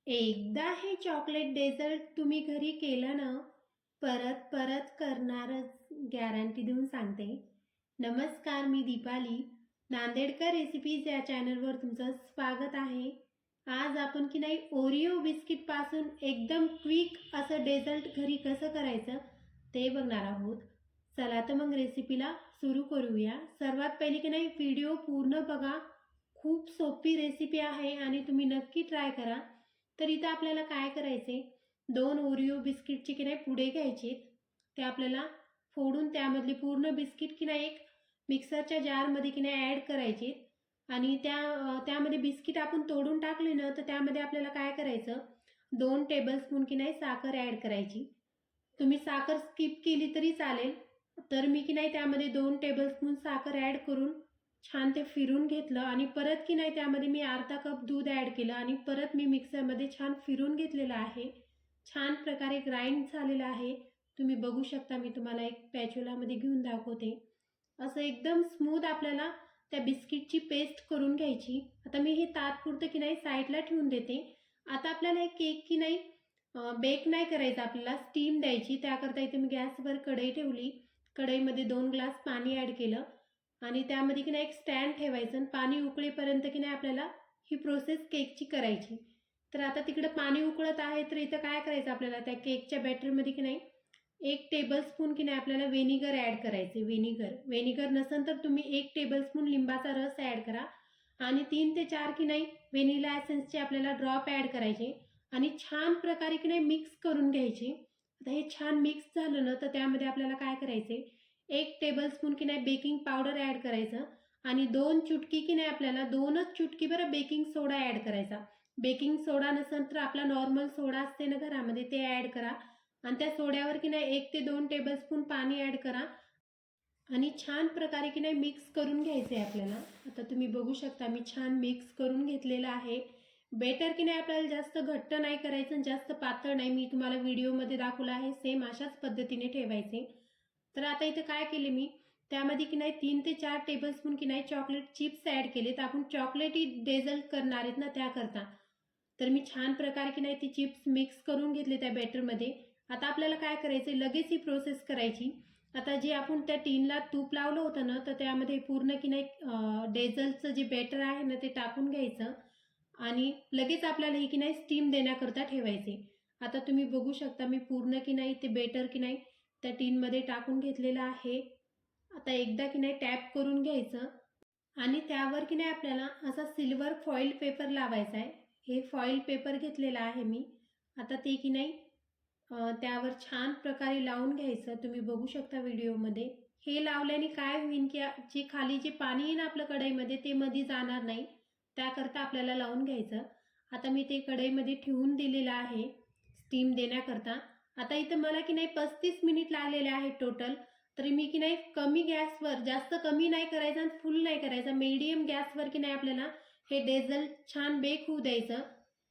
एकदा हे chocolate dessert तुम्ही घरी केलं ना, परत परत करणारच गॅरंटी देऊन सांगते. नमस्कार, मी दीपाली. नांदेडकर रेसिपीज या चॅनलवर तुमचं स्वागत आहे. आज आपण की नाही ओरिओ बिस्किटपासून एकदम क्विक असं डेझर्ट घरी कसं करायचं ते बघणार आहोत. चला तर मग रेसिपीला सुरू करूया. सर्वात पहिली की नाही व्हिडिओ पूर्ण बघा. खूप सोपी रेसिपी आहे आणि तुम्ही नक्की ट्राय करा. तर इथं आपल्याला काय करायचे, 2 ओरिओ बिस्किटचे की नाही पुडे घ्यायचे. ते आपल्याला फोडून त्यामधली पूर्ण बिस्किट की नाही एक मिक्सरच्या जारमध्ये की नाही ॲड करायचे आणि त्यामध्ये बिस्किट आपण तोडून टाकले ना, तर त्यामध्ये आपल्याला काय करायचं, 2 टेबलस्पून की नाही साखर ॲड करायची. तुम्ही साखर स्किप केली तरी चालेल. तर मी की नाही त्यामध्ये 2 टेबलस्पून साखर ॲड करून छान ते फिरून घेतलं आणि परत की नाही त्यामध्ये मी अर्धा कप दूध ॲड केलं आणि परत मी मिक्सरमध्ये छान फिरून घेतलेलं आहे. छान प्रकारे ग्राइंड झालेलं आहे. तुम्ही बघू शकता, मी तुम्हाला एक स्पॅच्युलामध्ये घेऊन दाखवते. असं एकदम स्मूथ आपल्याला त्या बिस्किटची पेस्ट करून घ्यायची. आता मी हे तात्पुरतं की नाही साईडला ठेवून देते. आता आपल्याला हे केक की नाही बेक नाही करायचं, आपल्याला स्टीम द्यायची. त्याकरता इथे मी गॅसवर कढई ठेवली. कढईमध्ये 2 ग्लास पाणी ॲड केलं आणि त्यामध्ये की नाही एक स्टँड ठेवायचं आणि पाणी उकळेपर्यंत की नाही आपल्याला ही प्रोसेस केकची करायची. तर आता तिकडं पाणी उकळत आहे, तर इथं काय करायचं आपल्याला, त्या केकच्या बॅटरमध्ये की नाही 1 टेबलस्पून की नाही आपल्याला व्हिनेगर ॲड करायचे. व्हिनेगर नसेल तर तुम्ही 1 टेबलस्पून लिंबाचा रस ॲड करा आणि 3 ते 4 की नाही व्हॅनिला एसेन्सचे आपल्याला ड्रॉप ॲड करायचे आणि छान प्रकारे की नाही मिक्स करून घ्यायचे. आता हे छान मिक्स झालं ना, तर त्यामध्ये आपल्याला काय करायचे, 1 टेबलस्पून की नाही बेकिंग पावडर ॲड करायचं आणि 2 चुटकी की नाही आपल्याला 2च चुटकी बरं बेकिंग सोडा ॲड करायचा. बेकिंग सोडा नसेल तर आपला नॉर्मल सोडा असते ना घरामध्ये, ते ॲड करा आणि त्या सोड्यावर की नाही 1 ते 2 टेबलस्पून पाणी ॲड करा आणि छान प्रकारे की नाही मिक्स करून घ्यायचे आपल्याला. आता तुम्ही बघू शकता, मी छान मिक्स करून घेतलेलं आहे. बेटर की नाही आपल्याला जास्त घट्ट नाही करायचं आणि जास्त पातळ नाही. मी तुम्हाला व्हिडिओमध्ये दाखवलं आहे, सेम अशाच पद्धतीने ठेवायचे. तर आता इथे काय केले मी, त्यामध्ये की नाही 3 ते 4 टेबलस्पून की नाही चॉकलेट चिप्स ॲड केलेत. आपण चॉकलेटी डेझर्ट करणार आहेत ना त्याकरता. तर मी छान प्रकारे की नाही ती चिप्स मिक्स करून घेतले त्या बॅटरमध्ये. आता आपल्याला काय करायचं, लगेच ही प्रोसेस करायची. आता जे आपण त्या टीनला तूप लावलं होतं ना, तर त्यामध्ये पूर्ण की नाही डेझर्टचं जे बॅटर आहे ना ते टाकून घ्यायचं आणि लगेच आपल्याला हे की नाही स्टीम देण्याकरता ठेवायचे. आता तुम्ही बघू शकता, मी पूर्ण की नाही ते बेटर की नाही त्या टीनमध्ये टाकून घेतलेलं आहे. आता एकदा की नाही टॅप करून घ्यायचं आणि त्यावर की नाही आपल्याला असा सिल्वर फॉईल पेपर लावायचा आहे. हे फॉईल पेपर घेतलेला आहे मी. आता ते की नाही त्यावर छान प्रकारे लावून घ्यायचं. तुम्ही बघू शकता व्हिडिओमध्ये. हे लावल्याने काय होईल, की जे खाली जे पाणी आहे ना आपलं कढईमध्ये, ते मध्ये जाणार नाही. त्याकरता आपल्याला लावून घ्यायचं. आता मी ते कढईमध्ये ठेवून दिलेलं आहे स्टीम देण्याकरता. आता इथं मला की नाही 35 मिनिट लागलेले आहेत टोटल. तरी मी की नाही कमी गॅसवर, जास्त कमी नाही करायचं आणि फुल नाही करायचं, मीडियम गॅसवर की नाही आपल्याला हे डेझर्ट छान बेक होऊ द्यायचं.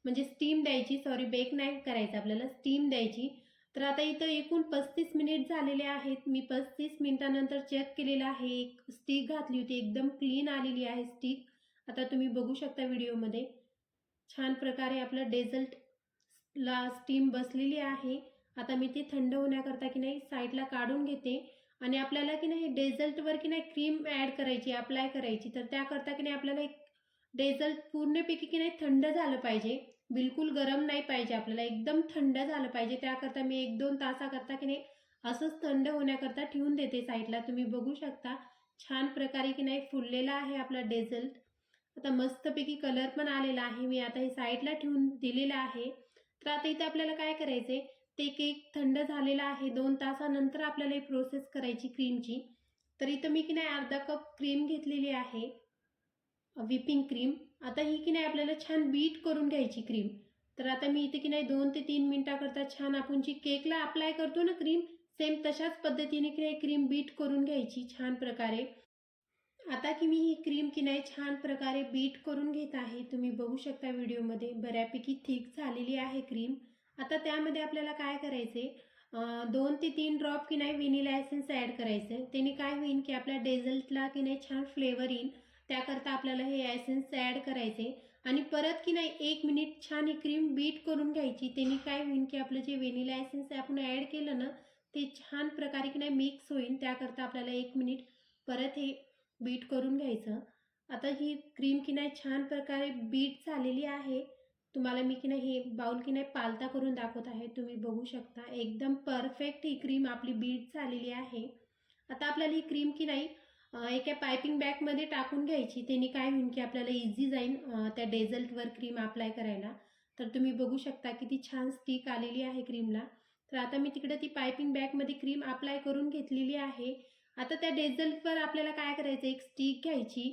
म्हणजे स्टीम द्यायची, सॉरी बेक नाही करायचं आपल्याला, स्टीम द्यायची. तर आता इथं एकूण 35 मिनिट झालेले आहेत. मी 35 मिनिटानंतर चेक केलेलं आहे. एक स्टिक घातली होती, एकदम क्लीन आलेली आहे स्टिक. आता तुम्ही बघू शकता व्हिडिओमध्ये. छान प्रकारे आपलं डेझर्टला स्टीम बसलेली आहे. आता मी ती थंड होण्याकरता की नाही साईडला काढून घेते आणि आपल्याला की नाही डेझर्टवर की नाही क्रीम ॲड करायची, अप्लाय करायची. तर त्याकरता की नाही आपल्याला एक डेझर्ट पूर्णपैकी की नाही थंड झालं पाहिजे. बिलकुल गरम नाही पाहिजे आपल्याला, एकदम थंड झालं पाहिजे. त्याकरता मी 1-2 तासाकरता की नाही असंच थंड होण्याकरता ठेवून देते साईडला. तुम्ही बघू शकता छान प्रकारे की नाही फुललेला आहे आपला डेझर्ट. आता मस्तपैकी कलर पण आलेला आहे. मी आता हे साईडला ठेवून दिलेलं आहे. तर आता इथे आपल्याला काय करायचंय, ते केक थंड झालेला आहे. 2 तासानंतर आपल्याला ही प्रोसेस करायची क्रीमची. तर इथं मी की नाही अर्धा कप क्रीम घेतलेली आहे, व्हिपिंग क्रीम. आता ही की नाही आपल्याला छान बीट करून घ्यायची क्रीम. तर आता मी इथे की नाही 2 ते 3 मिनिटाकरता छान आपण जी केकला अप्लाय करतो ना क्रीम, सेम तशाच पद्धतीने की नाही क्रीम बीट करून घ्यायची छान प्रकारे. आता की मी ही क्रीम की नाही छान प्रकारे बीट करून घेत आहे. तुम्ही बघू शकता व्हिडिओमध्ये बऱ्यापैकी थिक झालेली आहे क्रीम. आता त्यामध्ये आपल्याला काय करायचे, 2 ते 3 ड्रॉप की नाही व्हॅनिला एसेन्स ॲड करायचं. त्याने काय होईल, की आपल्या डेझर्टला की नाही छान फ्लेवर येईल. त्याकरता आपल्याला हे एसेन्स ॲड करायचे आणि परत की नाही 1 मिनिट छान ही क्रीम बीट करून घ्यायची. त्याने काय होईल की आपलं जे व्हॅनिला एसेन्स आपण ॲड केलं ना, ते छान प्रकारे की नाही मिक्स होईल. त्याकरता आपल्याला 1 मिनिट परत हे बीट करून घ्यायचं. आता ही क्रीम की नाही छान प्रकारे बीट झालेली आहे. तुम्हाला मी की नाही हे बाउल की नाही पालता करून दाखवत आहे. तुम्ही बघू शकता एकदम परफेक्ट ही क्रीम आपली बीट झालेली आहे. आता आपल्याला ही क्रीम की नाही एका पायपिंग बॅगमध्ये टाकून घ्यायची. त्याने काय होईल की आपल्याला इझी जाईल त्या डेझल्टवर क्रीम अप्लाय करायला. तर तुम्ही बघू शकता किती छान स्टिक आलेली आहे क्रीमला. तर आता मी तिकडे ती पायपिंग बॅगमध्ये क्रीम अप्लाय करून घेतलेली आहे. आता त्या डेझल्टवर आपल्याला काय करायचं, एक स्टिक घ्यायची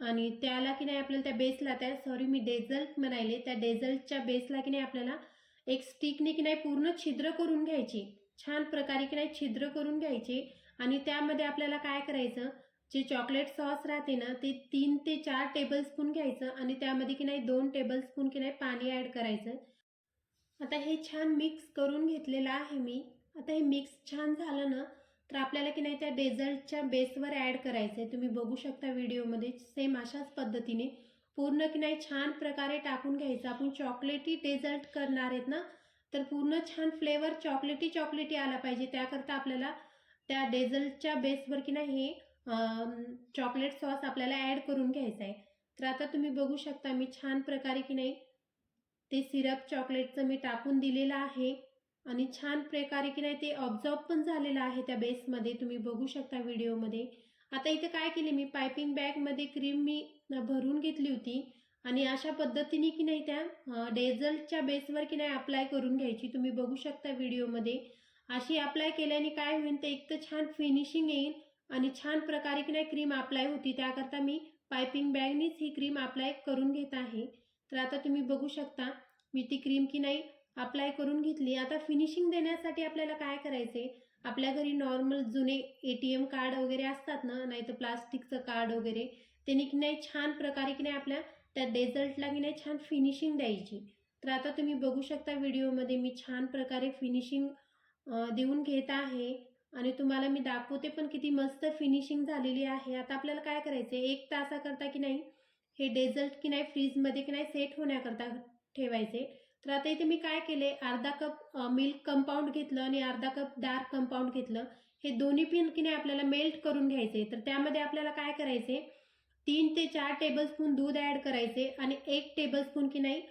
आणि त्याला की नाही आपल्याला त्या बेसला मी डेझल्ट म्हणाले, त्या डेझल्टच्या बेसला की नाही आपल्याला एक स्टिकने की नाही पूर्ण छिद्र करून घ्यायची. छान प्रकारे की नाही छिद्र करून घ्यायचे आणि त्यामध्ये आपल्याला काय करायचं, जे चॉकलेट सॉस राहते ना, ते 3 ते 4 टेबलस्पून घ्यायचं आणि त्यामध्ये की नाही 2 टेबलस्पून की नाही पाणी ॲड करायचं. आता हे छान मिक्स करून घेतलेलं आहे मी. आता हे मिक्स छान झालं ना, तर आपल्याला की नाही त्या डेझर्टच्या बेसवर ॲड करायचं आहे. तुम्ही बघू शकता व्हिडिओमध्ये सेम अशाच पद्धतीने पूर्ण की नाही छान प्रकारे टाकून घ्यायचं. आपण चॉकलेटी डेझर्ट करणार आहेत ना, तर पूर्ण छान फ्लेवर चॉकलेटी चॉकलेटी आला पाहिजे. त्याकरता आपल्याला त्या डेझर्टच्या बेसवर की नाही हे चॉकलेट सॉस आपल्याला ॲड करून घ्यायचं आहे. तर आता तुम्ही बघू शकता मी छान प्रकारे की नाही ते सिरप चॉकलेटचं मी टाकून दिलेलं आहे आणि छान प्रकारे की नाही ते ऑब्झॉर्ब पण झालेलं आहे त्या बेसमध्ये. तुम्ही बघू शकता व्हिडिओमध्ये. आता इथे काय केले मी पायपिंग बॅगमध्ये क्रीम मी भरून घेतली होती आणि अशा पद्धतीने की नाही त्या डेझल्टच्या बेसवर की नाही अप्लाय करून घ्यायची. तुम्ही बघू शकता व्हिडिओमध्ये. अशी अप्लाय केल्याने काय होईल, ते एक तर छान फिनिशिंग येईल आणि छान प्रकारे की नाही क्रीम अप्लाय होती. त्याकरता मी पायपिंग बॅगनीच ही क्रीम अप्लाय करून घेत आहे. तर आता तुम्ही बघू शकता मी ती क्रीम की नाही अप्लाय करून घेतली. आता फिनिशिंग देण्यासाठी आपल्याला काय करायचे, आपल्या घरी नॉर्मल जुने ATM कार्ड वगैरे असतात ना, नाहीतर प्लास्टिकचं कार्ड वगैरे, त्यांनी की नाही छान प्रकारे की नाही आपल्या त्या डेझर्टला की नाही छान फिनिशिंग द्यायची. तर आता तुम्ही बघू शकता व्हिडिओमध्ये मी छान प्रकारे फिनिशिंग देऊन घेत आहे आणि तुम्हाला मी दाखवते पण किती मस्त फिनिशिंग झालेली आहे. आता आपल्याला काय करायचं, 1 तासाकरता की नाही हे डेझर्ट की नाही फ्रीजमध्ये की नाही सेट होण्याकरता ठेवायचे. तर आता इथे मी काय केले, अर्धा कप मिल्क कंपाऊंड घेतलं आणि अर्धा कप डार्क कंपाऊंड घेतलं. हे दोन्ही पण की नाही आपल्याला मेल्ट करून घ्यायचे. तर त्यामध्ये आपल्याला काय करायचे, 3 ते 4 टेबलस्पून दूध ॲड करायचे आणि 1 टेबलस्पून की नाही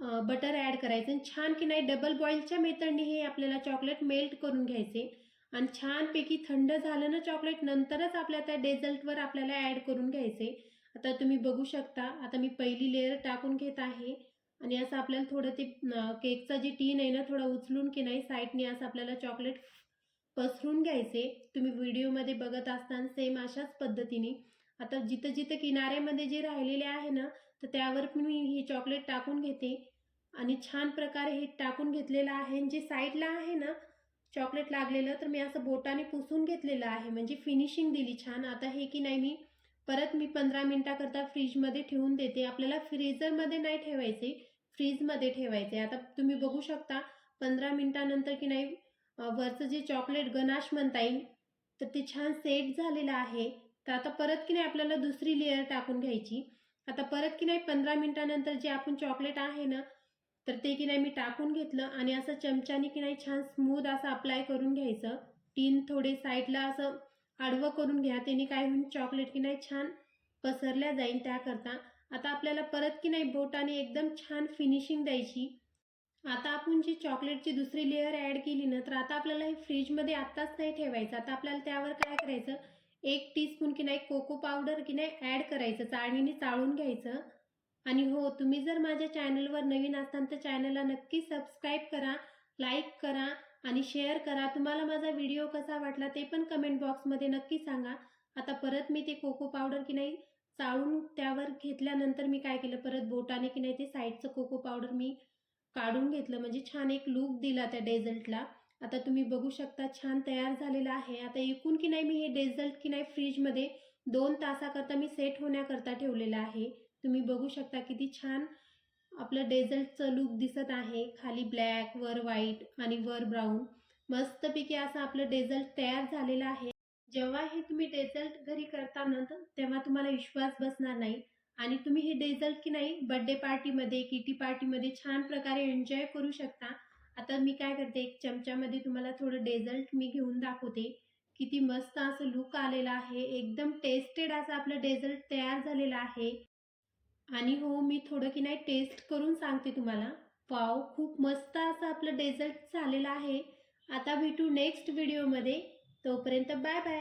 बटर ॲड करायचं आणि छान की नाही डबल बॉईलच्या मेथडने हे आपल्याला चॉकलेट मेल्ट करून घ्यायचे आणि छानपैकी थंड झालं ना चॉकलेट, नंतरच आपल्या त्या डेझर्टवर आपल्याला ॲड करून घ्यायचे. आता तुम्ही बघू शकता, आता मी पहिली लेयर टाकून घेत आहे आणि असं आपल्याला थोडं ते केकचा जी टीन आहे ना, थोडा उचलून की नाही साईडने असं आपल्याला चॉकलेट पसरून घ्यायचे. तुम्ही व्हिडिओमध्ये बघत असताना सेम अशाच पद्धतीने. आता जिथं जिथं किनाऱ्यामध्ये जे राहिलेले आहे ना, तर त्यावर मी ही चॉकलेट टाकून घेते आणि छान प्रकारे हे टाकून घेतलेलं आहे. आणि जे साईडला आहे ना चॉकलेट लागलेलं, तर मी असं बोटाने पुसून घेतलेलं आहे, म्हणजे फिनिशिंग दिली छान. आता हे की नाही मी 15 मिनिटाकरता फ्रीजमध्ये ठेवून देते. आपल्याला फ्रीझरमध्ये नाही ठेवायचे, फ्रीजमध्ये ठेवायचे. आता तुम्ही बघू शकता 15 मिनिटानंतर की नाही वरचं जे चॉकलेट गनाश म्हणता येईल, तर ते छान सेट झालेलं आहे. तर आता परत की नाही आपल्याला दुसरी लेयर टाकून घ्यायची. आता परत की नाही 15 मिनिटानंतर जे आपण चॉकलेट आहे ना, तर ते की नाही मी टाकून घेतलं आणि असं चमच्याने की नाही छान स्मूथ असं अप्लाय करून घ्यायचं. टीन थोडे साईडला असं आडवं करून घ्या, त्याने काय होईल चॉकलेट की नाही छान पसरल्या जाईल त्याकरता. आता आपल्याला परत की नाही बोटाने एकदम छान फिनिशिंग द्यायची. आता आपण जी चॉकलेटची दुसरी लेयर ॲड केली ना, तर आता आपल्याला हे फ्रीजमध्ये आत्ताच नाही ठेवायचं. आता आपल्याला त्यावर काय करायचं, 1 टीस्पून की नाही कोको पावडर की नाही ॲड करायचं, चाळणीने चाळून घ्यायचं. आणि हो, तुम्ही जर माझ्या चॅनलवर नवीन असाल तर चॅनलला नक्की सबस्क्राईब करा, लाईक करा आणि शेअर करा. तुम्हाला माझा व्हिडिओ कसा वाटला ते पण कमेंट बॉक्समध्ये नक्की सांगा. आता परत मी ते कोको पावडर की नाही चाळून त्यावर घेतल्यानंतर मी काय केलं, परत बोटाने की नाही ते साईडचं कोको पावडर मी काढून घेतलं, म्हणजे छान एक लूक दिला त्या डेझर्टला. आता तुम्ही बघू शकता छान तयार झालेलं आहे. आता एकूण की नाही मी हे डेझर्ट की नाही फ्रीजमध्ये 2 तासाकरता मी सेट होण्याकरता ठेवलेलं आहे. तुम्ही बघू शकता किती छान आपलं डेझर्टचं लूक दिसत आहे. खाली ब्लॅक, वर व्हाईट आणि वर ब्राऊन. मस्तपैकी असं आपलं डेझर्ट तयार झालेलं आहे. जेव्हा हे तुम्ही डेझर्ट घरी करता ना, तेव्हा तुम्हाला विश्वास बसणार नाही. आणि तुम्ही हे डेझर्ट की नाही बर्थडे पार्टीमध्ये, किटी पार्टीमध्ये छान प्रकारे एन्जॉय करू शकता. आता मी काय करते, एक चमच्यामध्ये तुम्हाला थोडं डेझर्ट मी घेऊन दाखवते. किती मस्त असं लूक आलेला आहे. एकदम टेस्टेड असं आपलं डेझर्ट तयार झालेलं आहे. आणि हो, मी थोडं की नाही टेस्ट करून सांगते तुम्हाला. वॉव! खूप मस्त असं आपलं डेझर्ट झालेलं आहे. आता भेटू नेक्स्ट व्हिडिओमध्ये. तोपर्यंत बाय बाय.